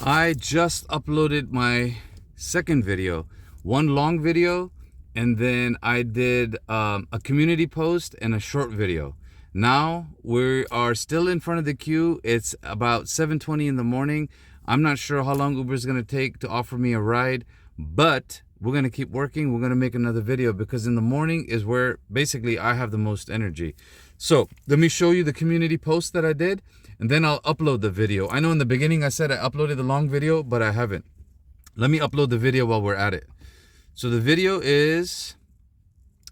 I just uploaded my second video, one long video, and then I did a community post and a short video. Now we are still in front of the queue. It's about 7:20 in the morning. I'm not sure how long Uber is going to take to offer me a ride, but we're going to keep working. We're going to make another video because in the morning is where basically I have the most energy. So let me show you the community post that I did, and then I'll upload the video. I know in the beginning I said I uploaded the long video, but I haven't. Let me upload the video while we're at it. So the video is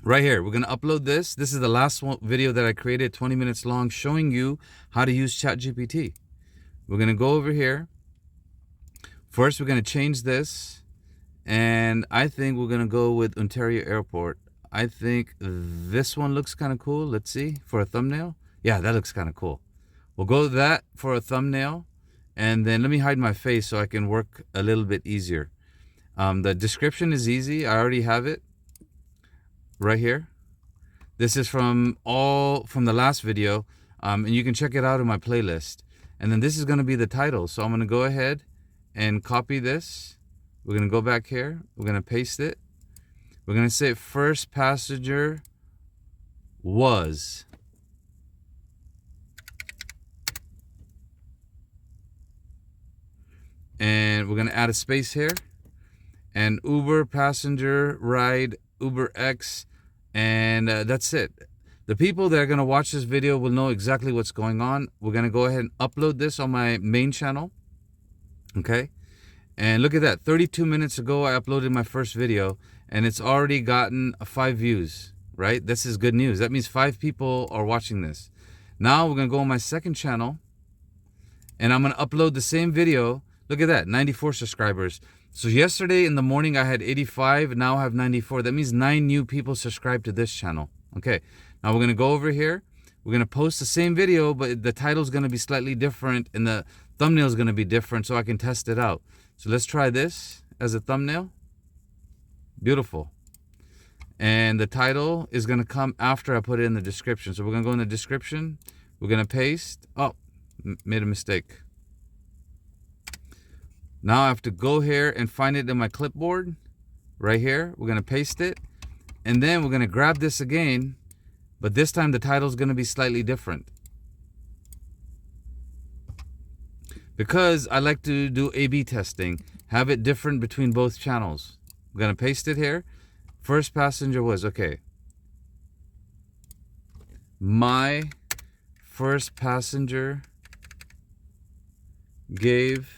right here. We're going to upload this. This is the last video that I created, 20 minutes long, showing you how to use ChatGPT. We're going to go over here. First, we're going to change this. And I think we're going to go with Ontario Airport. I think this one looks kind of cool. Let's see, for a thumbnail. Yeah, that looks kind of cool. We'll go with that for a thumbnail. And then let me hide my face so I can work a little bit easier. The description is easy. I already have it right here. This is from the last video. And you can check it out in my playlist. And then this is going to be the title. So I'm going to go ahead and copy this. We're going to go back here. We're going to paste it. We're going to say first passenger was. And we're going to add a space here. And Uber passenger ride UberX. And that's it. The people that are going to watch this video will know exactly what's going on. We're going to go ahead and upload this on my main channel. Okay. And look at that. 32 minutes ago, I uploaded my first video. And it's already gotten 5 views. Right? This is good news. That means 5 people are watching this. Now we're going to go on my second channel. And I'm going to upload the same video. Look at that. 94 subscribers. So yesterday in the morning, I had 85. Now I have 94. That means 9 new people subscribed to this channel. Okay. Now we're going to go over here. We're going to post the same video, but the title is going to be slightly different. And the thumbnail is going to be different so I can test it out. So let's try this as a thumbnail. Beautiful. And the title is going to come after I put it in the description. So we're going to go in the description. We're going to paste. Oh, made a mistake. Now I have to go here and find it in my clipboard. Right here. We're going to paste it. And then we're going to grab this again. But this time the title is going to be slightly different. Because I like to do A/B testing. Have it different between both channels. I'm going to paste it here. First passenger was, okay. My first passenger gave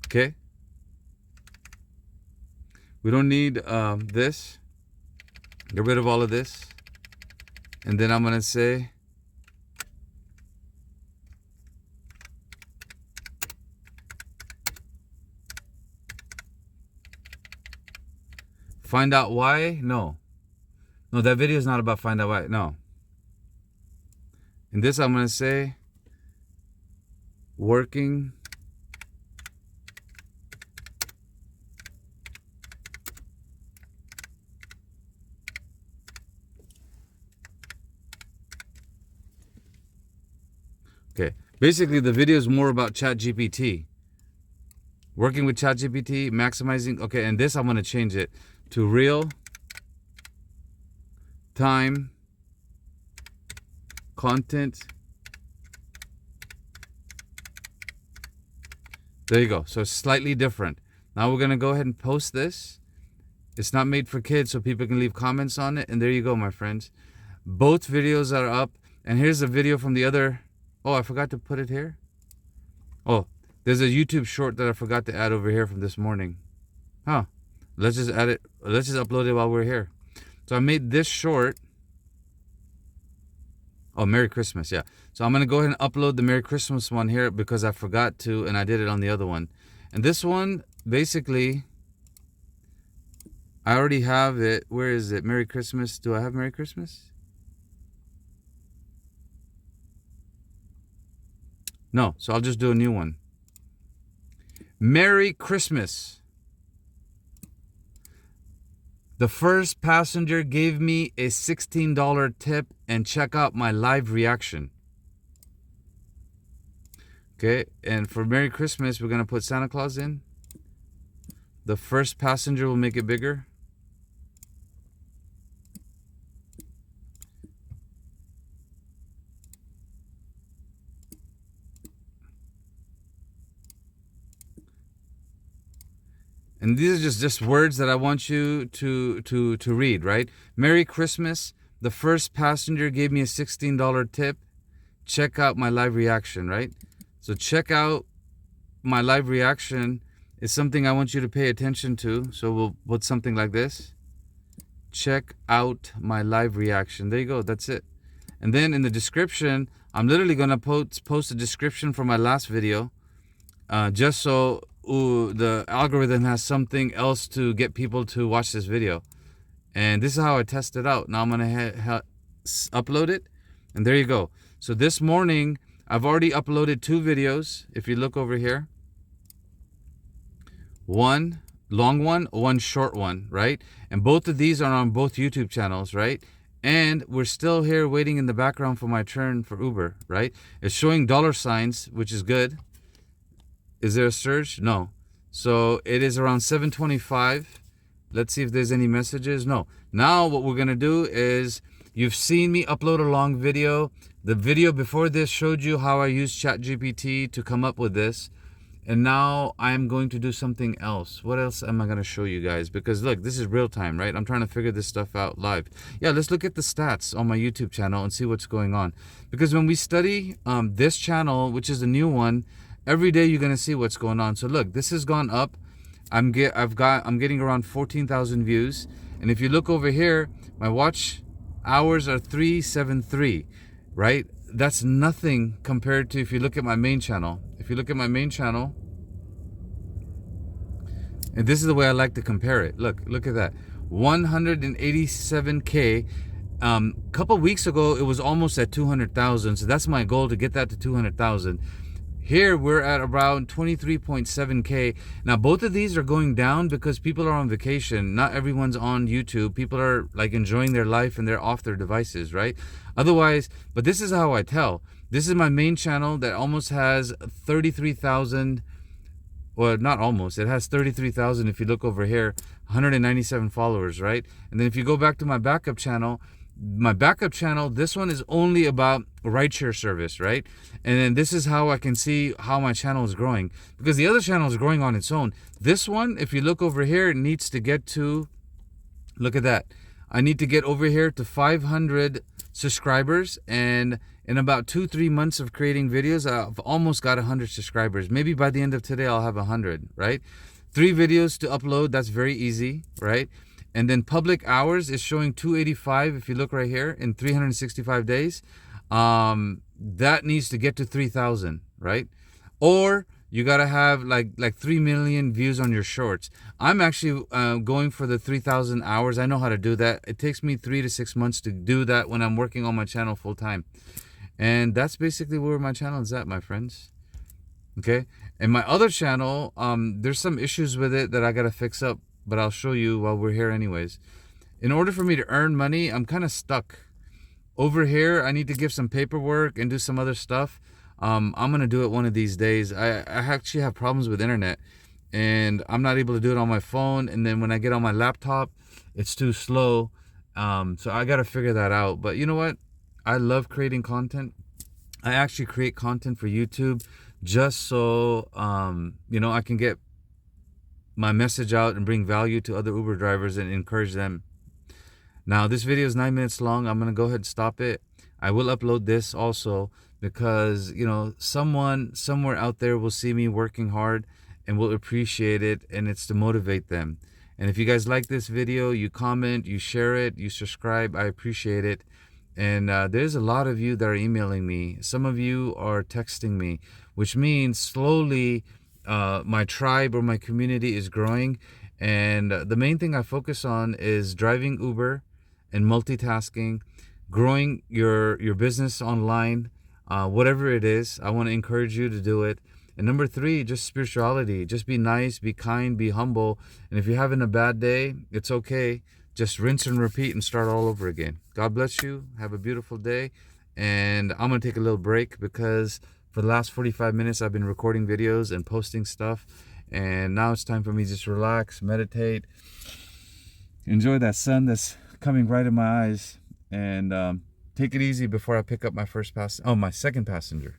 okay. We don't need this. Get rid of all of this. And then I'm going to say find out why? No. No, that video is not about find out why. No. In this, I'm going to say working okay. Basically, the video is more about ChatGPT. Working with ChatGPT, maximizing. Okay, and this I'm going to change it to real time content. There you go. So it's slightly different. Now we're going to go ahead and post this. It's not made for kids, so people can leave comments on it. And there you go, my friends. Both videos are up. And here's a video from the other. Oh, I forgot to put it here. Oh, there's a YouTube short that I forgot to add over here from this morning. Huh. Let's just add it. Let's just upload it while we're here. So I made this short. Oh, Merry Christmas. Yeah. So I'm going to go ahead and upload the Merry Christmas one here because I forgot to, and I did it on the other one. And this one, basically, I already have it. Where is it? Merry Christmas. Do I have Merry Christmas? No. So I'll just do a new one. Merry Christmas. The first passenger gave me a $16 tip, and check out my live reaction. Okay, and for Merry Christmas, we're gonna put Santa Claus in. The first passenger will make it bigger. And these are just words that I want you to read, right? Merry Christmas. The first passenger gave me a $16 tip. Check out my live reaction, right? So check out my live reaction is something I want you to pay attention to. So we'll put something like this. Check out my live reaction. There you go. That's it. And then in the description, I'm literally going to post a description for my last video, just so the algorithm has something else to get people to watch this video. And this is how I test it out. Now I'm going to upload it. And there you go. So this morning, I've already uploaded 2 videos. If you look over here, one long one, one short one, right? And both of these are on both YouTube channels, right? And we're still here waiting in the background for my turn for Uber, right? It's showing $signs, which is good. Is there a surge? No. So it is around 7:25. Let's see if there's any messages. No. Now what we're going to do is, you've seen me upload a long video. The video before this showed you how I used ChatGPT to come up with this. And now I'm going to do something else. What else am I going to show you guys? Because look, this is real time, right? I'm trying to figure this stuff out live. Yeah, let's look at the stats on my YouTube channel and see what's going on. Because when we study this channel, which is a new one, every day you're going to see what's going on. So look, this has gone up. I'm getting around 14,000 views. And if you look over here, my watch hours are 373, right? That's nothing compared to if you look at my main channel. If you look at my main channel, and this is the way I like to compare it. Look at that. 187K. Couple weeks ago, it was almost at 200,000. So that's my goal, to get that to 200,000. Here we're at around 23.7K. Now both of these are going down because people are on vacation. Not everyone's on YouTube. People are like enjoying their life and they're off their devices, right? Otherwise, but this is how I tell. This is my main channel that almost has 33,000. Well, not almost. It has 33,000 if you look over here. 197 followers, right? And then if you go back to my backup channel, this one is only about rideshare service, right? And then this is how I can see how my channel is growing, because the other channel is growing on its own. This one, if you look over here, it needs to get to, look at that. I need to get over here to 500 subscribers, and in about 2-3 months of creating videos, I've almost got 100 subscribers. Maybe by the end of today, I'll have 100, right? 3 videos to upload, that's very easy, right? And then public hours is showing 285 if you look right here in 365 days. That needs to get to 3,000, right? Or you got to have like 3 million views on your shorts. I'm actually going for the 3,000 hours. I know how to do that. It takes me 3 to 6 months to do that when I'm working on my channel full time. And that's basically where my channel is at, my friends. Okay. And my other channel, there's some issues with it that I got to fix up, but I'll show you while we're here anyways. In order for me to earn money, I'm kind of stuck. Over here, I need to give some paperwork and do some other stuff. I'm going to do it one of these days. I actually have problems with internet, and I'm not able to do it on my phone. And then when I get on my laptop, it's too slow. So I got to figure that out. But you know what? I love creating content. I actually create content for YouTube just so, you know, I can get my message out and bring value to other Uber drivers and encourage them. Now, this video is 9 minutes long. I'm going to go ahead and stop it. I will upload this also because, you know, someone somewhere out there will see me working hard and will appreciate it, and it's to motivate them. And if you guys like this video, you comment, you share it, you subscribe, I appreciate it. And there's a lot of you that are emailing me. Some of you are texting me, which means slowly my tribe or my community is growing. And the main thing I focus on is driving Uber and multitasking, growing your business online, whatever it is. I want to encourage you to do it. And number 3, just spirituality. Just be nice, be kind, be humble. And if you're having a bad day, it's okay just rinse and repeat and start all over again. God bless you. Have a beautiful day. And I'm going to take a little break because for the last 45 minutes I've been recording videos and posting stuff. And now it's time for me to just relax, meditate, enjoy that sun that's coming right in my eyes, and take it easy before I pick up my second passenger.